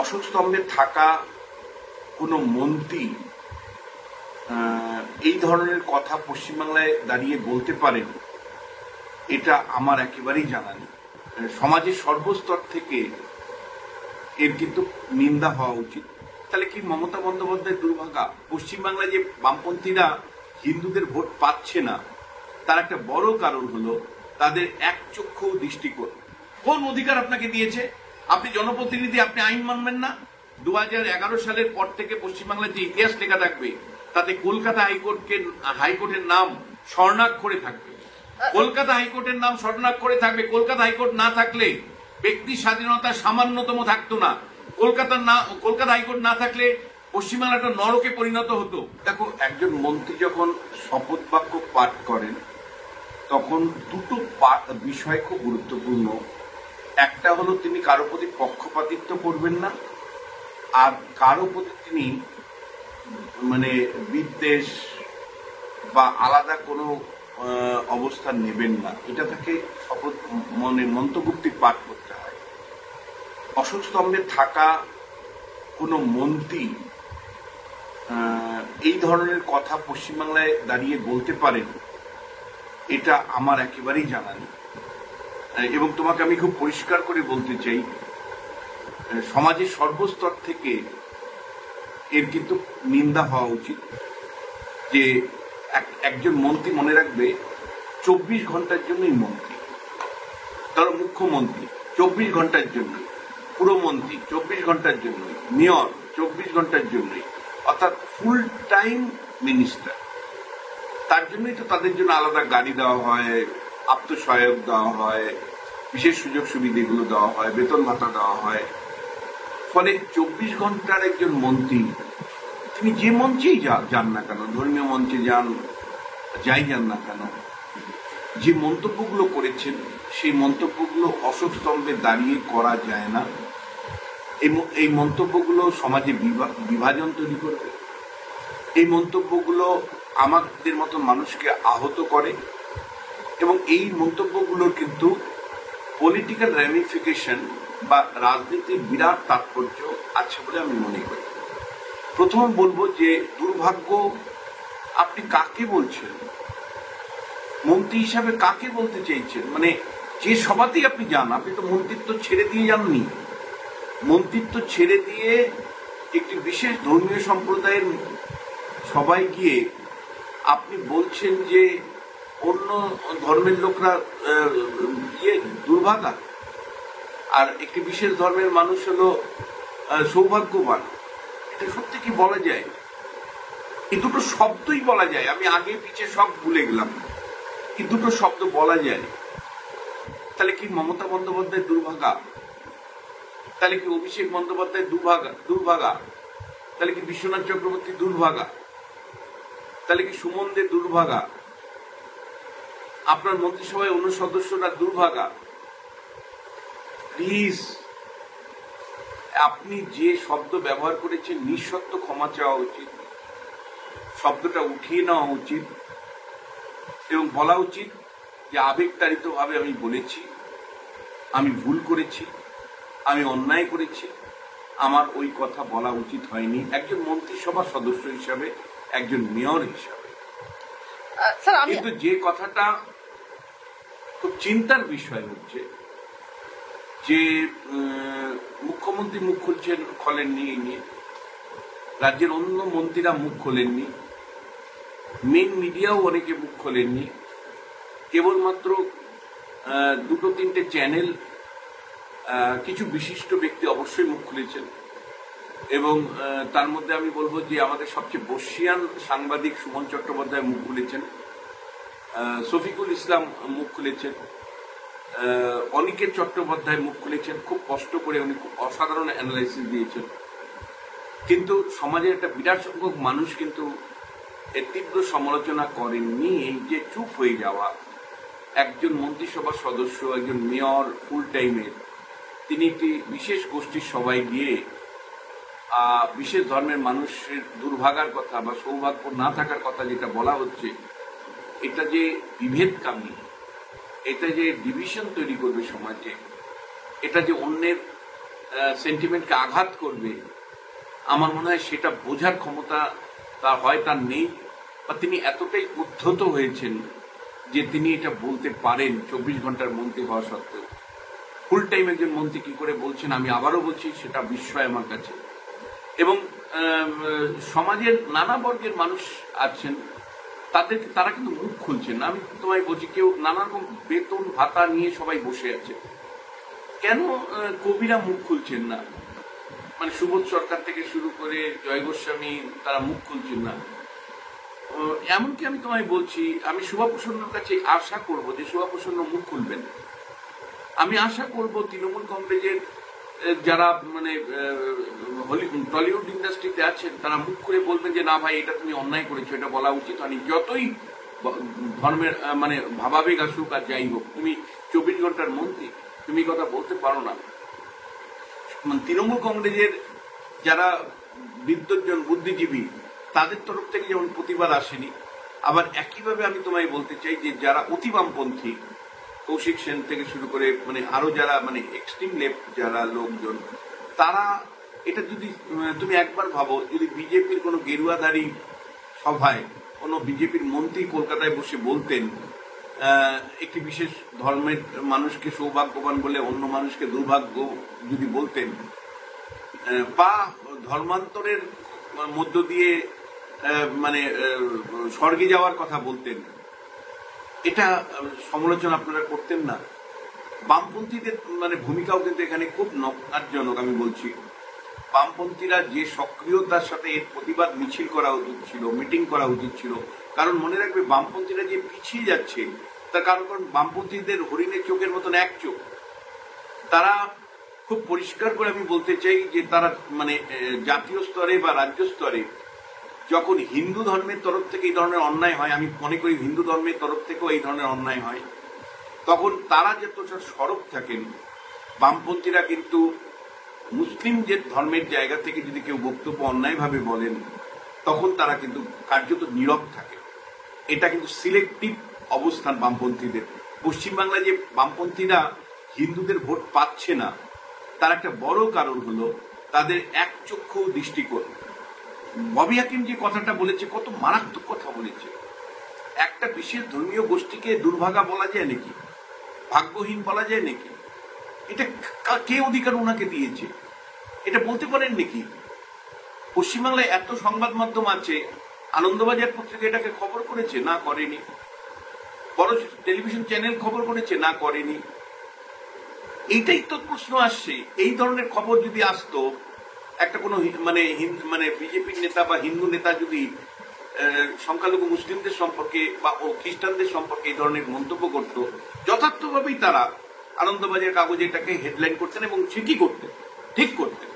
অশোক স্তম্ভে থাকা কোনো মন্ত্রী এই ধরনের কথা পশ্চিমবাংলায় দাঁড়িয়ে বলতে পারেন, এটা আমার একেবারেই জানা নেই। সমাজের সর্বস্তর থেকে এর কিন্তু নিন্দা হওয়া উচিত। তাহলে কি মমতা বন্দ্যোপাধ্যায় দুর্ভাগা? পশ্চিমবাংলায় যে বামপন্থীরা হিন্দুদের ভোট পাচ্ছে না, তার একটা বড় কারণ হলো তাদের একচক্ষু দৃষ্টিকোণ। কোন অধিকার আপনাকে দিয়েছে? আপনি জনপ্রতিনিধি, আপনি আইন মানবেন না? 2011 সালের পর থেকে পশ্চিমবাংলার যে ইতিহাস লেখা থাকবে তাতে কলকাতা হাইকোর্টের নাম স্বর্ণাক্ষরে থাকবে। কলকাতা হাইকোর্টের নাম স্বর্ণাক্ষরে থাকবে। কলকাতা হাইকোর্ট না থাকলে ব্যক্তি স্বাধীনতা সামান্যতম থাকতো না। কলকাতা হাইকোর্ট না থাকলে পশ্চিমবাংলা একটা নরকে পরিণত হতো। দেখো, একজন মন্ত্রী যখন শপথ বাক্য পাঠ করেন তখন দুটো বিষয় খুব গুরুত্বপূর্ণ। একটা হলো তিনি কারো প্রতি পক্ষপাতিত্ব করবেন না, আর কারো প্রতি তিনি বিদ্বেষ বা আলাদা কোনো অবস্থান নেবেন না। এটা তাকে শপথ মন্ত্রগুপ্তি পাঠ করতে হয়। অশোক স্তম্ভে থাকা কোনো মন্ত্রী এই ধরনের কথা পশ্চিমবাংলায় দাঁড়িয়ে বলতে পারেন, এটা আমার একেবারেই জানা নেই। এবং তোমাকে আমি খুব পরিষ্কার করে বলতে চাই, সমাজের সর্বস্তর থেকে এর কিন্তু নিন্দা হওয়া উচিত। যে একজন মন্ত্রী, মনে রাখবে, 24 ঘন্টার জন্যই মন্ত্রী। ধরো মুখ্যমন্ত্রী 24 ঘন্টার জন্য, পুরমন্ত্রী 24 ঘন্টার জন্যই, মেয়র 24 ঘন্টার জন্যই, অর্থাৎ ফুল টাইম মিনিস্টার। তার জন্যই তো তাদের জন্য আলাদা গাড়ি দেওয়া হয়, আত্মসহায়ক দেওয়া হয়, বিশেষ সুযোগ সুবিধাগুলো দেওয়া হয়, বেতন ভাতা দেওয়া হয়। ফলে 24 ঘন্টার একজন মন্ত্রী তিনি যে মঞ্চেই যান না কেন, ধর্মীয় মঞ্চে যাই যান না কেন, যে মন্তব্যগুলো করেছেন সেই মন্তব্যগুলো অশোক স্তম্ভে দাঁড়িয়ে করা যায় না। এই মন্তব্যগুলো সমাজে বিভাজন তৈরি করবে। এই মন্তব্যগুলো আমাদের মতো মানুষকে আহত করে, এবং এই মন্তব্যগুলোর কিন্তু পলিটিক্যাল র্যামিফিকেশন বা রাজনীতির বিরাট তাৎপর্য আছে বলে আমি মনে করি। প্রথম বলবো যে দুর্ভাগ্য, আপনি কাকে বলছেন? মন্ত্রী হিসাবে কাকে বলতে চাইছেন? যে সভাতেই আপনি যান, আপনি তো মন্ত্রিত্ব ছেড়ে দিয়ে যাননি। মন্ত্রিত্ব ছেড়ে দিয়ে একটি বিশেষ ধর্মীয় সম্প্রদায়ের সবাই গিয়ে আপনি বলছেন যে অন্য ধর্মের লোকরা দুর্ভাগা, আর একটি বিশেষ ধর্মের মানুষ হলো সৌভাগ্যবান। এটা সত্যি কি বলা যায়? এই দুটো শব্দই বলা যায়। আমি আগে পিছে সব ভুলে গেলাম, এই দুটো শব্দ বলা যায়। তাহলে কি মমতা বন্দ্যোপাধ্যায় দুর্ভাগা? তাহলে কি অভিষেক বন্দ্যোপাধ্যায় দুর্ভাগা? তাহলে কি বিশ্বনাথ চক্রবর্তী দুর্ভাগা? তাহলে কি সুমন দে দুর্ভাগা? আপনার মন্ত্রিসভায় অন্য সদস্যরা দুর্ভাগা? প্লিজ, আপনি যে শব্দ ব্যবহার করেছেন নিঃশর্ত ক্ষমা চাওয়া উচিত, শব্দটা উঠিয়ে নেওয়া উচিত, এবং বলা উচিত যে আবেগতাড়িতভাবে আমি বলেছি, আমি ভুল করেছি, আমি অন্যায় করেছি, আমার ওই কথা বলা উচিত হয়নি একজন মন্ত্রিসভা সদস্য হিসাবে, একজন মেয়র হিসাবে। কিন্তু যে কথাটা খুব চিন্তার বিষয় হচ্ছে যে মুখ্যমন্ত্রী মুখ খোলেননি এই নিয়ে, রাজ্যের অন্য মন্ত্রীরা মুখ খোলেননি, মেন মিডিয়াও অনেকে মুখ খোলেননি, কেবলমাত্র 2-3টে চ্যানেল, কিছু বিশিষ্ট ব্যক্তি অবশ্যই মুখ খুলেছেন। এবং তার মধ্যে আমি বলবো যে আমাদের সবচেয়ে বর্ষিয়ান সাংবাদিক সুমন চট্টোপাধ্যায় মুখ খুলেছেন, শফিকুল ইসলাম মুখ খুলেছেন, অনিকেত চট্টোপাধ্যায় মুখ খুলেছেন। খুব কষ্ট করে উনি খুব অসাধারণ অ্যানালাইসিস দিয়েছেন। কিন্তু সমাজের একটা বিরাট সংখ্যক মানুষ কিন্তু এর তীব্র সমালোচনা করেননি। এই যে চুপ হয়ে যাওয়া, একজন মন্ত্রিসভার সদস্য, একজন মেয়র ফুল টাইমের, তিনি একটি বিশেষ গোষ্ঠীর সভায় গিয়ে বিশেষ ধর্মের মানুষের দুর্ভাগার কথা বা সৌভাগ্য না থাকার কথা যেটা বলা হচ্ছে, এটা যে বিভেদকামী, এটা যে ডিভিশন তৈরি করবে সমাজে, এটা যে অন্যের সেন্টিমেন্টকে আঘাত করবে, আমার মনে হয় সেটা বোঝার ক্ষমতা তার নেই, বা তিনি এতটাই উদ্ধত হয়েছেন যে তিনি এটা বলতে পারেন 24 ঘন্টার মন্ত্রী হওয়া সত্ত্বেও। ফুল টাইম একজন মন্ত্রী কি করে বলছেন, আমি আবারও বলছি, সেটা বিস্ময় আমার কাছে। এবং সমাজের নানা বর্গের মানুষ আছেন, তারা কিন্তু মুখ খুলছেন না। আমি তোমায় বলছি, কেউ নানা রকম বেতন ভাতা নিয়ে সবাই বসে আছে, কেন কবিরা মুখ খুলছেন না? মানে সুবোধ সরকার থেকে শুরু করে জয় গোস্বামী, তারা মুখ খুলছেন না। এমনকি আমি তোমায় বলছি, আমি শোভাপ্রসন্নর কাছে আশা করব যে শোভাপ্রসন্ন মুখ খুলবেন। আমি আশা করব তৃণমূল কংগ্রেসের যারা মানে টলিউড ইন্ডাস্ট্রিতে আছেন, তারা মুখ করে বলবেন যে না ভাই, এটা তুমি অন্যায় করেছো, এটা বলা উচিত হয়নি। যতই ধর্মের মানে ভাবাবেগ আসুক আর যাই হোক, তুমি 24 ঘন্টার মন্ত্রী, তুমি কথা বলতে পারো না। তৃণমূল কংগ্রেসের যারা বিদ্বজ্জন বুদ্ধিজীবী, তাদের তরফ থেকে যেমন প্রতিবাদ আসেনি, আবার একইভাবে আমি তোমায় বলতে চাই যে যারা অতি বামপন্থী, কৌশিক সেন থেকে শুরু করে মানে আরো যারা মানে এক্সট্রিম লেফট যারা লোকজন, তারা এটা যদি তুমি একবার ভাবো, যদি বিজেপির কোনো গেরুয়াধারী সভায় কোনো বিজেপির মন্ত্রী কলকাতায় বসে বলতেন একটি বিশেষ ধর্মের মানুষকে সৌভাগ্যবান বলে অন্য মানুষকে দুর্ভাগ্য যদি বলতেন, বা ধর্মান্তরের মধ্য দিয়ে মানে স্বর্গে যাওয়ার কথা বলতেন, এটা সমালোচনা আপনারা করতেন না। বামপন্থীদের মানে ভূমিকাও কিন্তু এখানে খুব নকারজনক। আমি বলছি, বামপন্থীরা যে সক্রিয়তার সাথে এর প্রতিবাদ মিছিল করা উচিত ছিল, মিটিং করা উচিত ছিল। কারণ মনে রাখবে, বামপন্থীরা যে পিছিয়ে যাচ্ছে তার কারণ বামপন্থীদের হরিণের চোখের মতন এক চোখ। তারা খুব পরিষ্কার করে আমি বলতে চাই যে তারা মানে জাতীয় স্তরে বা রাজ্য স্তরে যখন হিন্দু ধর্মের তরফ থেকে এই ধরনের অন্যায় হয়, আমি মনে করি হিন্দু ধর্মের তরফ থেকেও এই ধরনের অন্যায় হয়, তখন তারা যতটা সরব থাকেন, বামপন্থীরা কিন্তু মুসলিম যে ধর্মের জায়গা থেকে যদি কেউ বক্তব্য অন্যায়ভাবে বলেন, তখন তারা কিন্তু কার্যত নীরব থাকে। এটা কিন্তু সিলেক্টিভ অবস্থান বামপন্থীদের। পশ্চিমবাংলায় যে বামপন্থীরা হিন্দুদের ভোট পাচ্ছে না, তার একটা বড় কারণ হলো তাদের একচক্ষু দৃষ্টিকোণ। ববি হাকিম যে কথাটা বলেছে, কত মারাত্মক কথা বলেছে। একটা বিশেষ ধর্মীয় গোষ্ঠীকে দুর্ভাগা বলা যায় নাকি? ভাগ্যহীন বলা যায় নাকি? এটা কে অধিকার ওনাকে দিয়েছে? এটা বলতে পারেন নাকি? পশ্চিমবাংলায় এত সংবাদ মাধ্যম আছে, আনন্দবাজার পত্রিকা এটাকে খবর করেছে? না, করেনি। বড় টেলিভিশন চ্যানেল খবর করেছে? না, করেনি। এইটাই তো প্রশ্ন আসছে। এই ধরনের খবর যদি আসতো, একটা কোনো মানে বিজেপির নেতা বা হিন্দু নেতা যদি সংখ্যালঘু মুসলিমদের সম্পর্কে বা খ্রিস্টানদের সম্পর্কে এই ধরনের মন্তব্য করত, যথার্থভাবেই তারা আনন্দবাজার কাগজে এটাকে হেডলাইন করতেন এবং ঠিকই করতেন, ঠিক করতেন।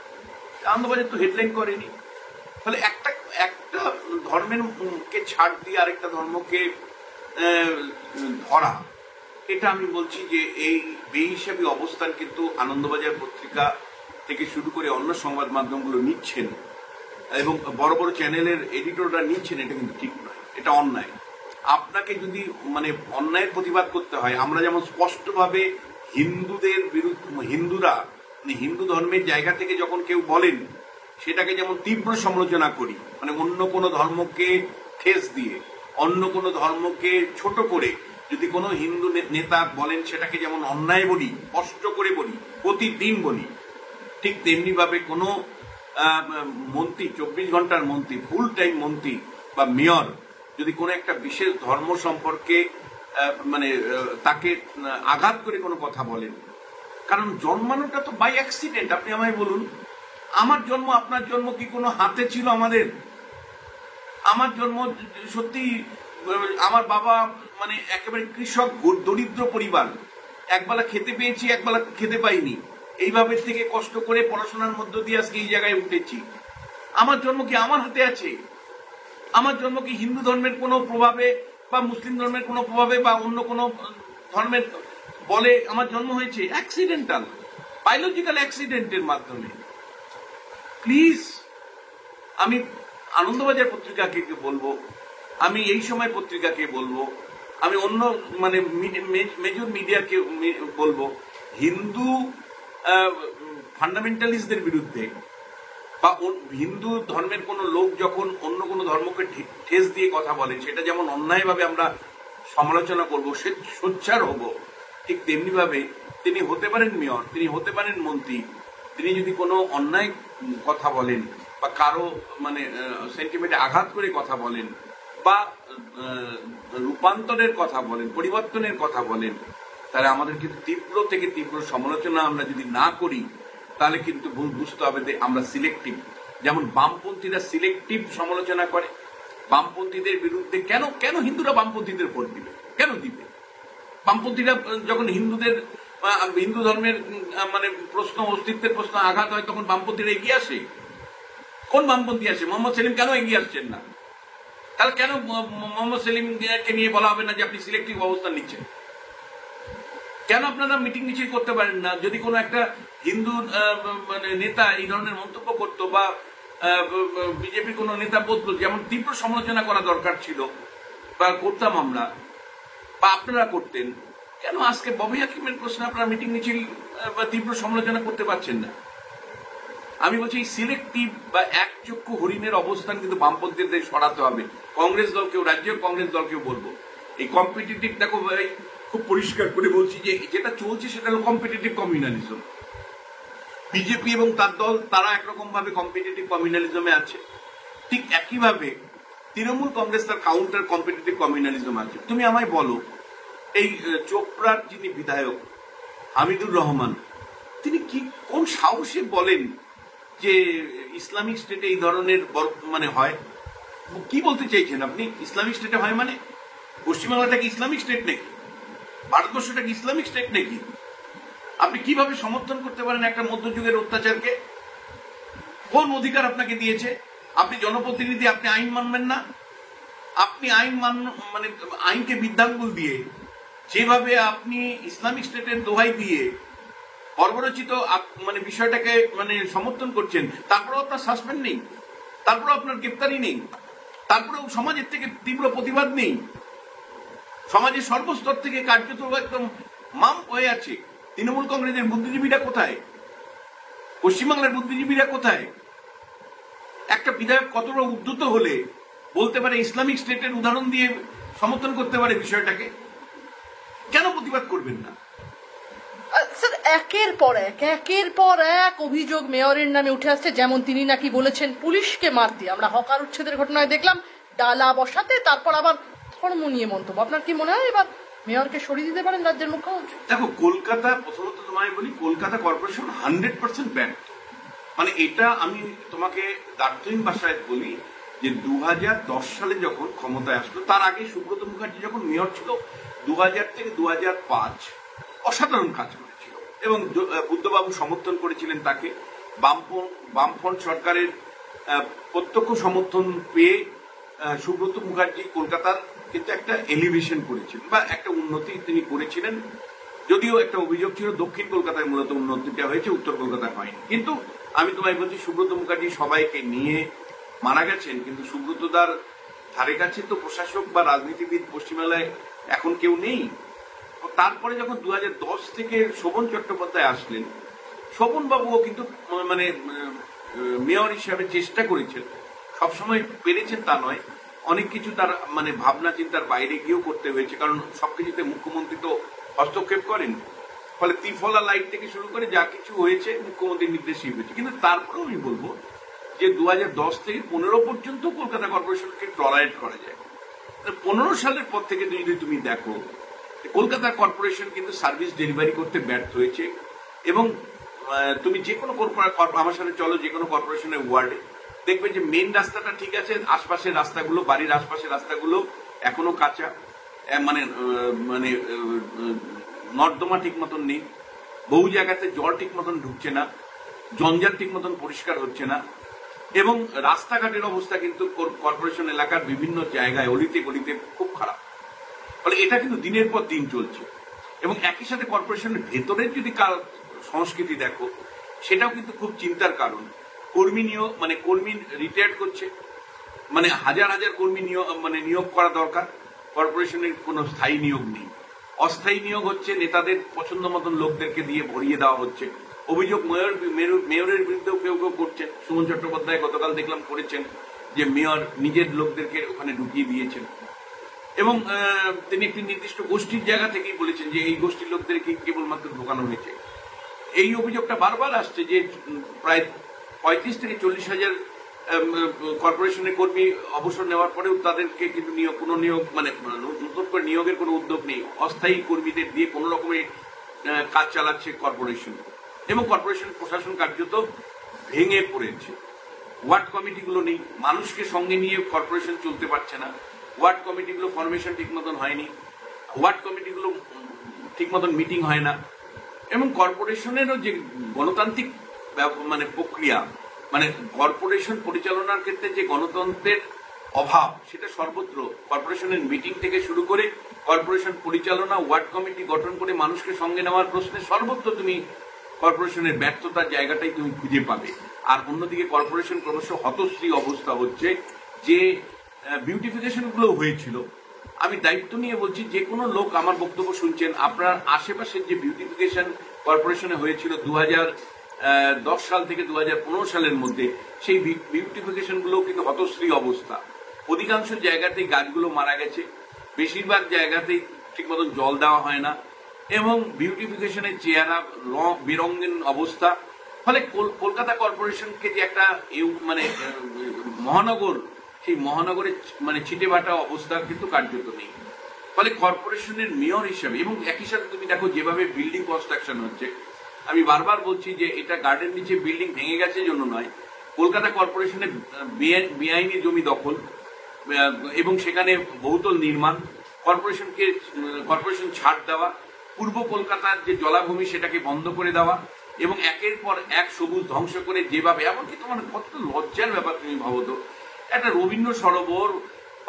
আনন্দবাজার তো হেডলাইন করেনি। ফলে একটা ধর্মের কে ছাড় দিয়ে আরেকটা ধর্মকে ধরা, এটা আমি বলছি যে এই বেহিসাবি অবস্থান কিন্তু আনন্দবাজার পত্রিকা থেকে শুরু করে অন্য সংবাদ মাধ্যমগুলো নিচ্ছেন এবং বড় বড় চ্যানেলের এডিটররা নিচ্ছেন। এটা কিন্তু ঠিক নয়, এটা অন্যায়। আপনাকে যদি মানে অন্যায়ের প্রতিবাদ করতে হয়, আমরা যেমন স্পষ্টভাবে হিন্দুদের বিরুদ্ধে, হিন্দুরা হিন্দু ধর্মের জায়গা থেকে যখন কেউ বলেন, সেটাকে যেমন তীব্র সমালোচনা করি, মানে অন্য কোনো ধর্মকে ঠেস দিয়ে, অন্য কোনো ধর্মকে ছোট করে যদি কোনো হিন্দু নেতা বলেন, সেটাকে যেমন অন্যায় বলি, স্পষ্ট করে বলি, প্রতিদিন বলি, ঠিক তেমনি ভাবে কোনো মন্ত্রী, 24 ঘন্টার মন্ত্রী, ফুল টাইম মন্ত্রী বা মেয়র যদি কোনো একটা বিশেষ ধর্ম সম্পর্কে মানে তাকে আঘাত করে কোনো কথা বলেন, কারণ জন্মানোটা তো বাই অ্যাক্সিডেন্ট। আপনি আমায় বলুন, আমার জন্ম আপনার জন্ম কি কোনো হাতে ছিল আমাদের? আমার জন্ম সত্যি, আমার বাবা মানে একেবারে কৃষক, দরিদ্র পরিবার, একবেলা খেতে পেয়েছি, একবেলা খেতে পাইনি, এইভাবে থেকে কষ্ট করে পড়াশোনার মধ্য দিয়ে আজকে এই জায়গায় উঠেছি। আমার জন্ম কি আমার হাতে আছে? আমার জন্ম কি হিন্দু ধর্মের কোনো প্রভাবে বা মুসলিম ধর্মের কোনো প্রভাবে বা অন্য কোনো ধর্মের বলে আমার জন্ম হয়েছে? অ্যাক্সিডেন্টাল, বায়োলজিক্যাল অ্যাক্সিডেন্টের মাধ্যমে। প্লিজ, আমি আনন্দবাজার পত্রিকাকে বলবো, আমি এই সময় পত্রিকাকে বলবো, আমি অন্য মানে মেজর মিডিয়াকে বলবো, হিন্দু ফান্ডামেন্টালিস্টদের বিরুদ্ধে বা হিন্দু ধর্মের কোনো লোক যখন অন্য কোনো ধর্মকে ঠেস দিয়ে কথা বলেন, সেটা যেমন অন্যায়ভাবে আমরা সমালোচনা করবো, সে সোচ্চার হব, ঠিক তেমনি ভাবে তিনি হতে পারেন মেয়র, তিনি হতে পারেন মন্ত্রী, তিনি যদি কোনো অন্যায় কথা বলেন বা কারো মানে সেন্টিমেন্টে আঘাত করে কথা বলেন বা রূপান্তরের কথা বলেন, পরিবর্তনের কথা বলেন, তাহলে আমাদের কিন্তু তীব্র থেকে তীব্র সমালোচনা আমরা যদি না করি, তাহলে কিন্তু বুঝতে হবে যে আমরা সিলেক্টিভ। যেমন বামপন্থীরা সিলেক্টিভ সমালোচনা করে, বামপন্থীদের বিরুদ্ধে কেন কেন হিন্দুরা বামপন্থীদের ভোট দিবে, কেন দিবে? বামপন্থীরা যখন হিন্দু ধর্মের মানে প্রশ্ন, অস্তিত্বের প্রশ্ন আঘাত হয়, তখন বামপন্থীরা এগিয়ে আসে। কোন বামপন্থী আসে? মোহাম্মদ সেলিম কেন এগিয়ে আসছেন না? তাহলে কেন মোহাম্মদ সেলিমকে নিয়ে বলা হবে না যে আপনি সিলেক্টিভ অবস্থান নিচ্ছেন? কেন আপনারা মিটিং মিছিল করতে পারেন না? যদি কোনো একটা হিন্দু মানে নেতা এই ধরনের মন্তব্য করতো বা বিজেপি কোনো নেতা বলতো, যেমন তীব্র সমালোচনা করা দরকার ছিল বা করতাম আমরা বা আপনারা করতেন, কেন আজকে ববি হাকিমের প্রশ্নে আপনারা মিটিং মিছিল বা তীব্র সমালোচনা করতে পারছেন না? আমি বলছি এই সিলেক্টিভ বা একচক্ষু হরিণের অবস্থান কিন্তু বামপন্থীদের সরাতে হবে। কংগ্রেস দলকেও, রাজ্য কংগ্রেস দলকেও বলবো, এই কম্পিটিটিভটা খুব পরিষ্কার করে বলছি যে যেটা চলছে সেটা হলো কম্পিটিটিভ কমিউনালিজম। বিজেপি এবং তার দল তারা একরকম ভাবে কম্পিটিটিভ কমিউনালিজমে আছে, ঠিক একইভাবে তৃণমূল কংগ্রেস তার কাউন্টার কম্পিটিটিভ কমিউনালিজম আছে। তুমি আমায় বলো, এই চোপড়ার যিনি বিধায়ক হামিদুর রহমান, তিনি কি কোন সাহসে বলেন যে ইসলামিক স্টেটে এই ধরনের মানে হয়? কি বলতে চাইছেন আপনি? ইসলামিক স্টেটে হয় মানে পশ্চিমবাংলাটা কি ইসলামিক স্টেট নাকি? ভারতবর্ষটা কি ইসলামিক স্টেট নাকি? আপনি কিভাবে সমর্থন করতে পারেন একটা মধ্যযুগের অত্যাচারকে? কোন অধিকার আপনাকে দিয়েছে? আপনি জনপ্রতিনিধি, আপনি আইন মানবেন না? আপনি মানে আইনকে বৃদ্ধাঙ্গুল দিয়ে যেভাবে আপনি ইসলামিক স্টেটের দোহাই দিয়ে বর্বরচিত মানে বিষয়টাকে মানে সমর্থন করছেন, তারপরেও আপনার সাসপেন্ড নেই, তারপরেও আপনার গ্রেপ্তারি নেই, তারপরেও সমাজের থেকে তীব্র প্রতিবাদ নেই, সমাজের সর্বস্তর থেকে কার্যত একদম মাম হয়ে আছে। তৃণমূল কংগ্রেসের বুদ্ধিজীবীরা কোথায়? পশ্চিমবাংলার বুদ্ধিজীবীরা কোথায়? একটা বিধায়ক কতটা উদ্ধত হলে বলতে পারে ইসলামিক স্টেটের উদাহরণ দিয়ে সমর্থন করতে পারে বিষয়টাকে? কেন প্রতিবাদ করবেন না? স্যার, একের পর এক অভিযোগ মেয়রের নামে উঠে আসছে। যেমন তিনি নাকি বলেছেন পুলিশকে মার দিয়ে, আমরা হকার উচ্ছেদের ঘটনায় দেখলাম, ডালা বসাতে, তারপর আবার ধর্ম নিয়ে মন্তব্য। আপনার কি মনে হয় এবার মেয়রকে সরিয়ে দিতে পারেন রাজ্যের মুখ্যমন্ত্রী? দেখো, কলকাতা, প্রথমত তোমায় বলি, কলকাতা কর্পোরেশন 100% ব্যর্থ। মানে এটা আমি তোমাকে দার্থহীন ভাষায় বলি যে 2010 সালে যখন ক্ষমতায় আসলো, তার আগে সুব্রত মুখার্জি যখন মেয়র ছিল 2000 থেকে 2005, অসাধারণ কাজ করেছিল এবং বুদ্ধবাবু সমর্থন করেছিলেন তাকে। বামফ্রন্ট সরকারের প্রত্যক্ষ সমর্থন পেয়ে সুব্রত মুখার্জি কলকাতার কিন্তু একটা এলিভেশন করেছিলেন বা একটা উন্নতি তিনি করেছিলেন। যদিও একটা অভিযোগ ছিল দক্ষিণ কলকাতায় মূলত উন্নতিটা হয়েছে, উত্তর কলকাতায় হয়নি। কিন্তু আমি তোমায় বলছি, সুব্রত মুখার্জি সবাইকে নিয়ে মারা গেছেন, কিন্তু সুব্রতদার ধারে কাছে তো প্রশাসক বা রাজনীতিবিদ পশ্চিমবাংলায় এখন কেউ নেই। তারপরে যখন 2010 থেকে শোভন চট্টোপাধ্যায় আসলেন, শোভন বাবুও কিন্তু মানে মেয়র হিসাবে চেষ্টা করেছেন, সবসময় পেরেছেন তা নয়, অনেক কিছু তার মানে ভাবনা চিন্তার বাইরে গিয়েও করতে হয়েছে, কারণ সবকিছুতে মুখ্যমন্ত্রী তো হস্তক্ষেপ করেন। ফলে ত্রিফলা লাইট থেকে শুরু করে যা কিছু হয়েছে মুখ্যমন্ত্রীর নির্দেশেই হয়েছে। কিন্তু তারপরেও আমি বলবো যে 2010 থেকে 15 পর্যন্ত কলকাতা কর্পোরেশনকে টলারেট করা যায়। 15 সালের পর থেকে যদি তুমি দেখো, কলকাতা কর্পোরেশন কিন্তু সার্ভিস ডেলিভারি করতে ব্যর্থ হয়েছে। এবং তুমি যে কোনো আমার সাথে চলো যে কোনো কর্পোরেশনের ওয়ার্ডে, দেখবে যে মেন রাস্তাটা ঠিক আছে, আশপাশের রাস্তাগুলো, বাড়ির আশপাশের রাস্তাগুলো এখনো কাঁচা, মানে মানে নর্দমা ঠিক মতন নেই, বহু জায়গাতে জল ঠিক মতন ঢুকছে না, জঞ্জাল ঠিক মতন পরিষ্কার হচ্ছে না, এবং রাস্তাঘাটের অবস্থা কিন্তু কর্পোরেশন এলাকার বিভিন্ন জায়গায় অলিতে গলিতে খুব খারাপ। ফলে এটা কিন্তু দিনের পর দিন চলছে। এবং একই সাথে কর্পোরেশনের ভেতরের যদি সংস্কৃতি দেখো, সেটাও কিন্তু খুব চিন্তার কারণ। কর্মী রিটায়ার্ড করছে, মানে হাজার হাজার কর্মী নিয়োগ করা দরকার, কর্পোরেশনের কোনো স্থায়ী নিয়োগ নেই, অস্থায়ী নিয়োগ হচ্ছে, নেতাদের পছন্দ মতন লোকদেরকে দিয়ে ভরিয়ে দেওয়া হচ্ছে। অভিযোগ মেয়রের বিরুদ্ধেও কেউ কেউ করছেন। সুমন চট্টোপাধ্যায় গতকাল দেখলাম করেছেন যে মেয়র নিজের লোকদেরকে ওখানে ঢুকিয়ে দিয়েছেন, এবং তিনি একটি নির্দিষ্ট গোষ্ঠীর জায়গা থেকেই বলেছেন যে এই গোষ্ঠীর লোকদেরকে কেবলমাত্র ঢোকানো হয়েছে। এই অভিযোগটা বারবার আসছে যে প্রায় 35 থেকে 40 হাজার কর্পোরেশনের কর্মী অবসর নেওয়ার পরেও তাদেরকে কিন্তু কোনো নিয়োগ মানে নতুন করে নিয়োগের কোনো উদ্যোগ নেই। অস্থায়ী কর্মীদের দিয়ে কোনো রকমের কাজ চালাচ্ছে কর্পোরেশন, এবং কর্পোরেশন প্রশাসন কার্যত ভেঙে পড়েছে। ওয়ার্ড কমিটিগুলো নেই, মানুষকে সঙ্গে নিয়ে কর্পোরেশন চলতে পারছে না। ওয়ার্ড কমিটিগুলো ফরমেশন ঠিক মতন হয়নি, ওয়ার্ড কমিটিগুলো ঠিক মতন মিটিং হয় না, এবং কর্পোরেশনেরও যে গণতান্ত্রিক মানে প্রক্রিয়া, মানে কর্পোরেশন পরিচালনার ক্ষেত্রে যে গণতন্ত্রের অভাব, সেটা সর্বত্র। কর্পোরেশনের মিটিং থেকে শুরু করে কর্পোরেশন পরিচালনা, ওয়ার্ড কমিটি গঠন করে মানুষকে সঙ্গে নেওয়ার প্রশ্নে সর্বত্র তুমি কর্পোরেশনের ব্যর্থতার জায়গাটাই তুমি খুঁজে পাবে। আর অন্যদিকে কর্পোরেশন ক্রমশ হতশ্রী অবস্থা হচ্ছে। যে বিউটিফিকেশন গুলো হয়েছিল, আমি দায়িত্ব নিয়ে বলছি, যে কোনো লোক আমার বক্তব্য শুনছেন, আপনার আশেপাশের যে বিউটিফিকেশন কর্পোরেশনে হয়েছিল 2010 সাল থেকে 2015 সালের মধ্যে, সেই বিউটিফিকেশন গুলো কিন্তু হতশ্রী অবস্থা। অধিকাংশ জায়গাতেই গাছগুলো মারা গেছে, বেশিরভাগ জায়গাতেই ঠিক মতন জল দেওয়া হয় না, এবং বিউটিফিকেশনের চেহারা বেরঙ্গিন অবস্থা। ফলে কলকাতা কর্পোরেশনকে যে একটা মানে মহানগর, সেই মহানগরের মানে ছিটেবাটা অবস্থা কিন্তু কার্যত নেই। ফলে কর্পোরেশনের মেয়র হিসাবে, এবং একই সাথে তুমি দেখো যেভাবে বিল্ডিং কনস্ট্রাকশন হচ্ছে, আমি বারবার বলছি যে এটা গার্ডেন নিচে বিল্ডিং ভেঙে গেছে জন্য নয়, কলকাতা কর্পোরেশনের বেআইনি জমি দখল এবং সেখানে বহুতল নির্মাণ, কর্পোরেশন ছাড় দেওয়া, পূর্ব কলকাতার যে জলাভূমি সেটাকে বন্ধ করে দেওয়া, এবং একের পর এক সবুজ ধ্বংস করে যেভাবে, এমনকি তোমার কতটা লজ্জার ব্যাপার তুমি ভাবো তো, একটা রবীন্দ্র সরোবর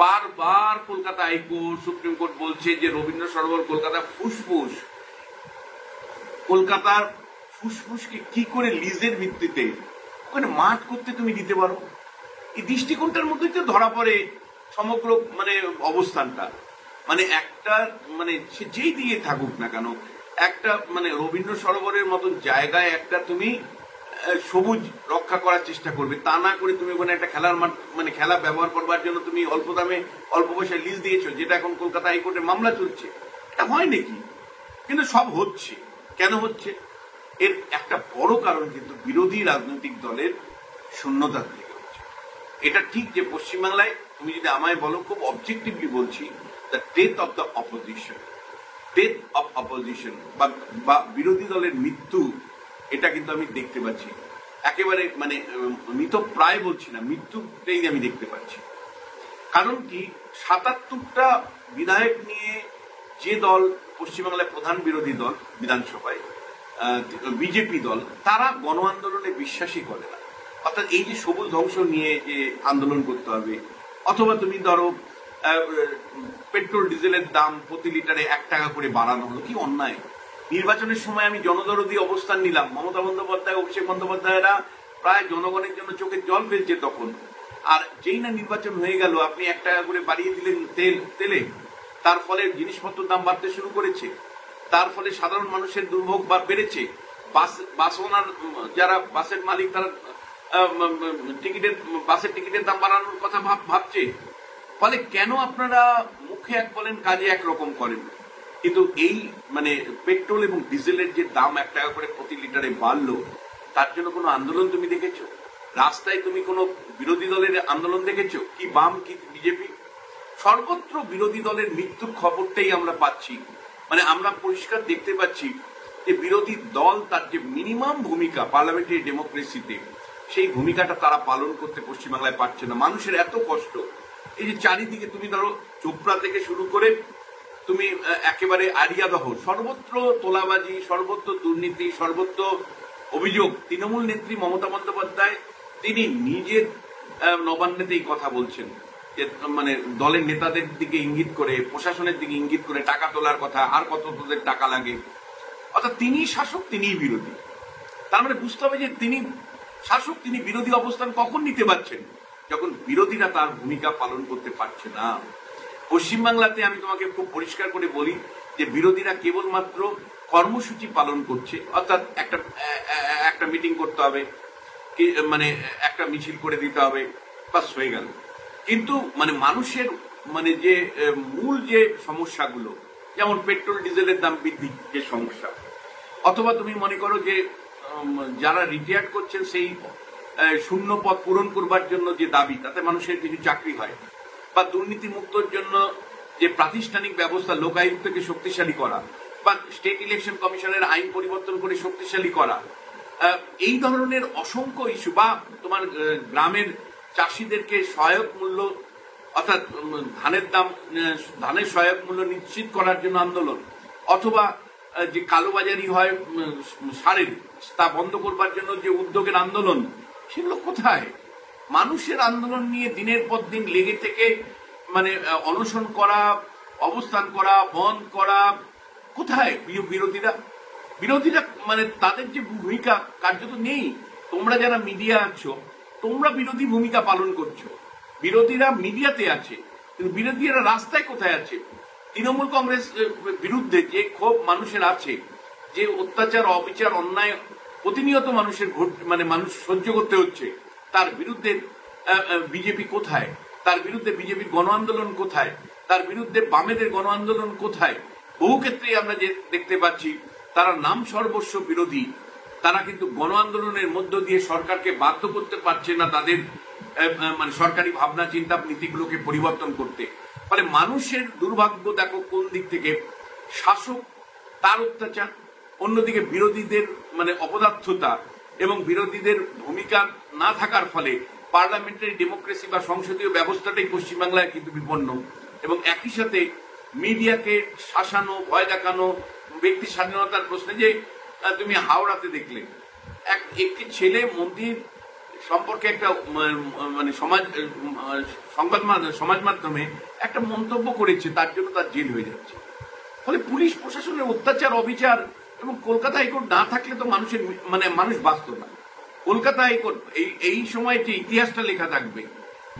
বারবার কলকাতা হাইকোর্ট, সুপ্রিম কোর্ট বলছে যে রবীন্দ্র সরোবর কলকাতা ফুসফুস, কলকাতার ফুসফুসকে কি করে লিজের ভিত্তিতে ওখানে মাঠ করতে তুমি দিতে পারো? এই দৃষ্টিকোণটার মধ্যে তো ধরা পড়ে সমগ্র মানে অবস্থানটা। মানে একটা মানে সে যেই দিয়ে থাকুক না কেন, একটা মানে রবীন্দ্র সরোবরের মতন জায়গায় একটা তুমি সবুজ রক্ষা করার চেষ্টা করবে, তা না করে তুমি ওখানে একটা খেলার মাঠ মানে খেলা ব্যবহার করবার জন্য তুমি অল্প দামে অল্প পয়সায় লিজ দিয়েছো, যেটা এখন কলকাতা হাইকোর্টে মামলা চলছে। এটা হয় নাকি? কিন্তু সব হচ্ছে। কেন হচ্ছে? এর একটা বড় কারণ কিন্তু বিরোধী রাজনৈতিক দলের শূন্যতার থেকে হচ্ছে। এটা ঠিক যে পশ্চিমবাংলায় তুমি যদি আমায় বলো, খুব অবজেক্টিভলি বলছি, the death of the opposition বা বিরোধী দলের মৃত্যু, এটা কিন্তু আমি দেখতে পাচ্ছি। একেবারে মানে মৃত প্রায় বলছি না, মৃত্যুটাই আমি দেখতে পাচ্ছি। কারণ কি, 77টা বিধায়ক নিয়ে যে দল পশ্চিমবাংলায় প্রধান বিরোধী দল বিধানসভায়, বিজেপি দল, তারা গণ আন্দোলনে বিশ্বাসই করে না। অর্থাৎ এই যে সবুজ ধ্বংস নিয়ে যে আন্দোলন করতে হবে, অথবা তুমি ধরো পেট্রোল ডিজেলের দাম প্রতি লিটারে 1 টাকা করে বাড়ানো হলো, কি অন্যায়। নির্বাচনের সময় আমি জনদরদী অবস্থান নিলাম, মমতা বন্দ্যোপাধ্যায়, অভিষেক বন্দ্যোপাধ্যায়রা প্রায় জনগণের জন্য চোখের জল ফেলছে তখন। আর যেই না নির্বাচন হয়ে গেল, আপনি 1 টাকা করে বাড়িয়ে দিলেন তেলে, তার ফলে জিনিসপত্রের দাম বাড়তে শুরু করেছে, তার ফলে সাধারণ মানুষের দুর্ভোগ বেড়েছে। বাস ওনার যারা বাসের মালিক, তারা বাসের টিকিটের দাম বাড়ানোর কথা ভাবছে। ফলে কেন আপনারা মুখে এক বলেন, কাজে একরকম করেন? কিন্তু এই মানে পেট্রোল এবং ডিজেলের যে দাম 1 টাকা করে প্রতি লিটারে বাড়লো, তার জন্য কোনো আন্দোলন তুমি দেখেছো? রাস্তায় তুমি কোনো বিরোধী দলের আন্দোলন দেখেছো? কি বাম কি বিজেপি? সর্বত্র বিরোধী দলের মৃত্যুর খবরটাই আমরা পাচ্ছি। মানে আমরা পরিষ্কার দেখতে পাচ্ছি যে বিরোধী দল তার যে মিনিমাম ভূমিকা পার্লামেন্টারি ডেমোক্রেসিতে, সেই ভূমিকাটা তারা পালন করতে পশ্চিমবাংলায় পারছে না। মানুষের এত কষ্ট, এই যে চারিদিকে তুমি ধরো চোপড়া থেকে শুরু করে তুমি একেবারে আরিয়াদহ, সর্বত্র তোলাবাজি, সর্বত্র দুর্নীতি, সর্বত্র অভিযোগ। তৃণমূল নেত্রী মমতা বন্দ্যোপাধ্যায় তিনি নিজের নবান্নেতেই কথা বলছেন, যে মানে দলের নেতাদের দিকে ইঙ্গিত করে, প্রশাসনের দিকে ইঙ্গিত করে টাকা তোলার কথা, আর কত তোদের টাকা লাগে। অর্থাৎ তিনি শাসক, তিনিই বিরোধী। তার মানে বুঝতে হবে যে তিনি শাসক, তিনি বিরোধী অবস্থান কখন নিতে পারছেন? যখন বিরোধীরা তার ভূমিকা পালন করতে পারছে না। পশ্চিমবাংলাতে আমি তোমাকে খুব পরিষ্কার করে বলি যে বিরোধীরা কেবলমাত্র কর্মসূচি পালন করছে, অর্থাৎ একটা মিটিং করতে হবে, মানে একটা মিছিল করে দিতে হবে, বাস হয়ে গেল। কিন্তু মানে মানুষের মানে যে মূল যে সমস্যাগুলো, যেমন পেট্রোল ডিজেলের দাম বৃদ্ধি যে সমস্যা, অথবা তুমি মনে করো যে যারা রিটায়ার্ড করছেন সেই শূন্য পদ পূরণ করবার জন্য যে দাবি, তাতে মানুষের কিছু চাকরি হয়, বা দুর্নীতি মুক্তর জন্য যে প্রাতিষ্ঠানিক ব্যবস্থা, লোকায়ুক্তকে শক্তিশালী করা, বা স্টেট ইলেকশন কমিশনের আইন পরিবর্তন করে শক্তিশালী করা, এই ধরনের অসংখ্য ইস্যু, বা তোমার গ্রামের চাষিদেরকে সহায়ক মূল্য, অর্থাৎ ধানের সহায়ক মূল্য নিশ্চিত করার জন্য আন্দোলন, অথবা যে কালোবাজারি হয় সারের, তা বন্ধ করবার জন্য যে উদ্যোগের আন্দোলন, সেগুলো কোথায়? মানুষের আন্দোলন নিয়ে দিনের পর দিন লেগে থেকে মানে অনশন করা, অবস্থান করা, বন্ধ করা, কোথায় বিরোধীরা মানে তাদের যে ভূমিকা কার্যত নেই। তোমরা যারা মিডিয়া আছো, তোমরা বিরোধী ভূমিকা পালন করছো, বিরোধীরা মিডিয়াতে আছে, কিন্তু বিরোধীরা রাস্তায় কোথায় আছে? তৃণমূল কংগ্রেস বিরুদ্ধে যে ক্ষোভ মানুষের আছে, যে অত্যাচার, অবিচার, অন্যায় প্রতিনিয়ত মানুষের মানে মানুষ সহ্য করতে হচ্ছে, তার বিরুদ্ধে বিজেপি কোথায়? তার বিরুদ্ধে বিজেপির গণ আন্দোলন কোথায়? তার বিরুদ্ধে বামেদের গণ আন্দোলন কোথায়? বহু ক্ষেত্রেই আমরা যে দেখতে পাচ্ছি তারা নাম সর্বস্ব বিরোধী, তারা কিন্তু গণ আন্দোলনের মধ্য দিয়ে সরকারকে বাধ্য করতে পারছে না তাদের মানে সরকারি ভাবনা চিন্তা নীতিগুলোকে পরিবর্তন করতে। ফলে মানুষের দুর্ভাগ্য দেখো কোন দিক থেকে, শাসক তার অত্যাচার, অন্যদিকে বিরোধীদের মানে অপদার্থতা এবং বিরোধীদের ভূমিকা না থাকার ফলে পার্লামেন্টারি ডেমোক্রেসি বা সংসদীয় ব্যবস্থাটাই পশ্চিমবাংলায় কিন্তু বিপন্ন। এবং একই সাথে মিডিয়াকে শাসানো, ভয় দেখানো, ব্যক্তি স্বাধীনতার প্রশ্নে, যে তুমি হাওড়াতে দেখলে একটি ছেলে মন্দির সম্পর্কে একটা মানে সমাজ মাধ্যমে একটা মন্তব্য করেছে, তার জন্য তার জেল হয়ে যাচ্ছে। ফলে পুলিশ প্রশাসনের অত্যাচার, অবিচার, এবং কলকাতা হাইকোর্ট না থাকলে তো মানুষের মানে মানুষ বাঁচত না। কলকাতা হাইকোর্ট এই সময় যে ইতিহাসটা লেখা থাকবে,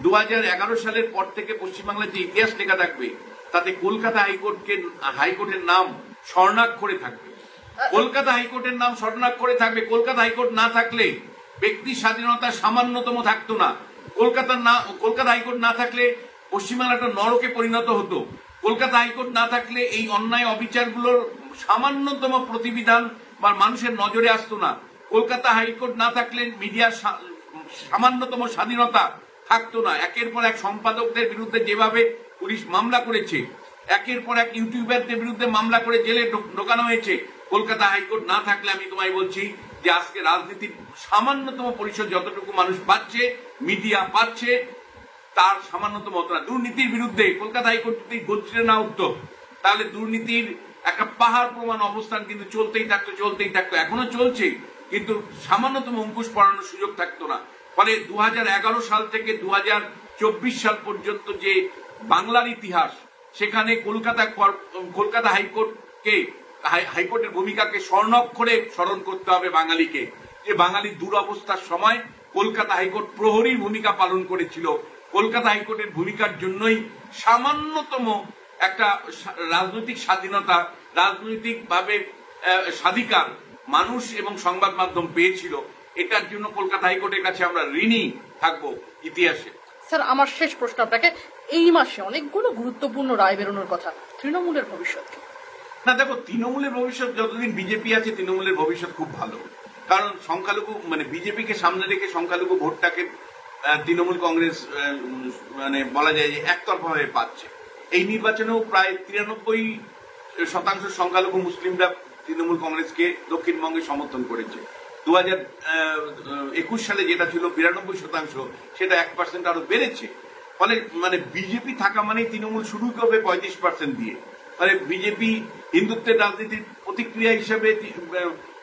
2011 সালের পর থেকে পশ্চিমবাংলার যে ইতিহাস লেখা থাকবে, তাতে কলকাতা হাইকোর্টের নাম স্বর্ণাক্ষরে থাকবে। কলকাতা হাইকোর্টের নাম স্বর্ণাক্ষরে থাকবে। কলকাতা হাইকোর্ট না থাকলে ব্যক্তি স্বাধীনতা সামান্যতম থাকতো না। কলকাতা হাইকোর্ট না থাকলে পশ্চিমবাংলা একটা নরকে পরিণত হতো। কলকাতা হাইকোর্ট না থাকলে এই অন্যায় অবিচারগুলোর সামান্যতম প্রতিবিধান বা মানুষের নজরে আসতো না। কলকাতা হাইকোর্ট না থাকলে মিডিয়ার সামান্যতম স্বাধীনতা থাকতো না। একের পর এক সম্পাদকদের বিরুদ্ধে যেভাবে পুলিশ মামলা করেছে, একের পর এক ইউটিউবারদের বিরুদ্ধে মামলা করে জেলে ঢোকানো হয়েছে, কলকাতা হাইকোর্ট না থাকলে আমি তোমায় বলছি যে আজকে রাজনীতির সামান্যতম পরিসর যতটুকু মানুষ পাচ্ছে, মিডিয়া পাচ্ছে, তার সামান্যতম হতো না। দুর্নীতির বিরুদ্ধে কলকাতা হাইকোর্ট যদি গর্জে না উঠত, তাহলে দুর্নীতির একটা পাহাড় প্রমাণ অবস্থান কিন্তু চলতেই থাকতো। এখনো চলছে, কিন্তু সামান্যতম অঙ্কুশ পড়ানোর সুযোগ থাকতো না। ফলে 2011 সাল থেকে 2024 সাল পর্যন্ত যে বাংলার ইতিহাস, সেখানে কলকাতা হাইকোর্টের ভূমিকাকে স্বর্ণাক্ষরে স্মরণ করতে হবে বাঙালিকে, যে বাঙালির দুরবস্থার সময় কলকাতা হাইকোর্ট প্রহরীর ভূমিকা পালন করেছিল। কলকাতা হাইকোর্টের ভূমিকার জন্যই সামান্যতম একটা রাজনৈতিক স্বাধীনতা, রাজনৈতিকভাবে স্বাধিকার মানুষ এবং সংবাদ মাধ্যম পেয়েছিল। এটার জন্য কলকাতা হাইকোর্টের কাছে আমরা ঋণী থাকবো ইতিহাসে। স্যার, আমার শেষ প্রশ্ন আপনাকে, এই মাসে অনেকগুলো গুরুত্বপূর্ণ রায় বেরোনোর কথা, তৃণমূলের ভবিষ্যৎ কি? না দেখো, তৃণমূলের ভবিষ্যৎ যতদিন বিজেপি আছে, তৃণমূলের ভবিষ্যৎ খুব ভালো। কারণ সংখ্যালঘু মানে বিজেপিকে সামনে রেখে সংখ্যালঘু ভোটটাকে তৃণমূল কংগ্রেস মানে বলা যায় যে একতরফাভাবে পাচ্ছে। এই নির্বাচনেও প্রায় 93% সংখ্যালঘু মুসলিমরা তৃণমূল কংগ্রেসকে দক্ষিণবঙ্গে সমর্থন করেছে। 2021 সালে যেটা ছিল 92%, সেটা 1% আরো বেড়েছে। ফলে মানে বিজেপি থাকা মানেই তৃণমূল শুরু করবে 35% দিয়ে। মানে বিজেপি হিন্দুত্বের রাজনীতির প্রতিক্রিয়া হিসেবে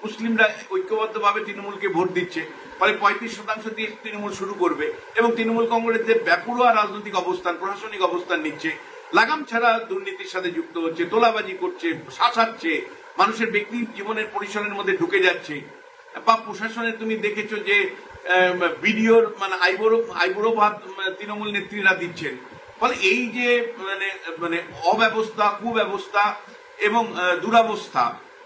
মুসলিমরা ঐক্যবদ্ধভাবে তৃণমূলকে ভোট দিচ্ছে। ফলে 35% দিয়ে তৃণমূল শুরু করবে, এবং তৃণমূল কংগ্রেসের ব্যাপরোয়া রাজনৈতিক অবস্থান, প্রশাসনিক অবস্থান নিচ্ছে, লাগাম ছাড়া দুর্নীতির সাথে যুক্ত হচ্ছে, তোলাবাজি করছে, শাসাচ্ছে, মানুষের ব্যক্তি জীবনের পরিসরের মধ্যে ঢুকে যাচ্ছে। বা প্রশাসনে তুমি দেখেছো যে বিডিওর মানে আইবুড়ো ভাত তৃণমূল নেত্রীরা দিচ্ছেন। ফলে এই যে মানে অব্যবস্থা, কুব্যবস্থা এবং দুরাবস্থা,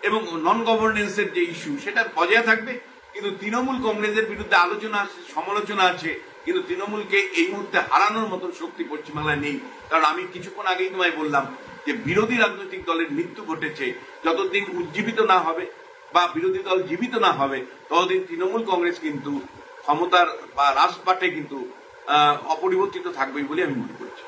এবং নন গভর্নেন্সের যে ইস্যু সেটা বজায় থাকবে। কিন্তু তৃণমূল কংগ্রেসের বিরুদ্ধে আলোচনা আছে, সমালোচনা আছে, কিন্তু তৃণমূলকে এই মুহূর্তে হারানোর মতন শক্তি পশ্চিমবাংলায় নেই। কারণ আমি কিছুক্ষণ আগেই তোমায় বললাম যে বিরোধী রাজনৈতিক দলের মৃত্যু ঘটেছে, যতদিন উজ্জীবিত না হবে বা বিরোধী দল জীবিত না হবে ততদিন তৃণমূল কংগ্রেস কিন্তু ক্ষমতার বা রাজপাটে কিন্তু অপরিবর্তিত থাকবে বলে আমি মনে করছি।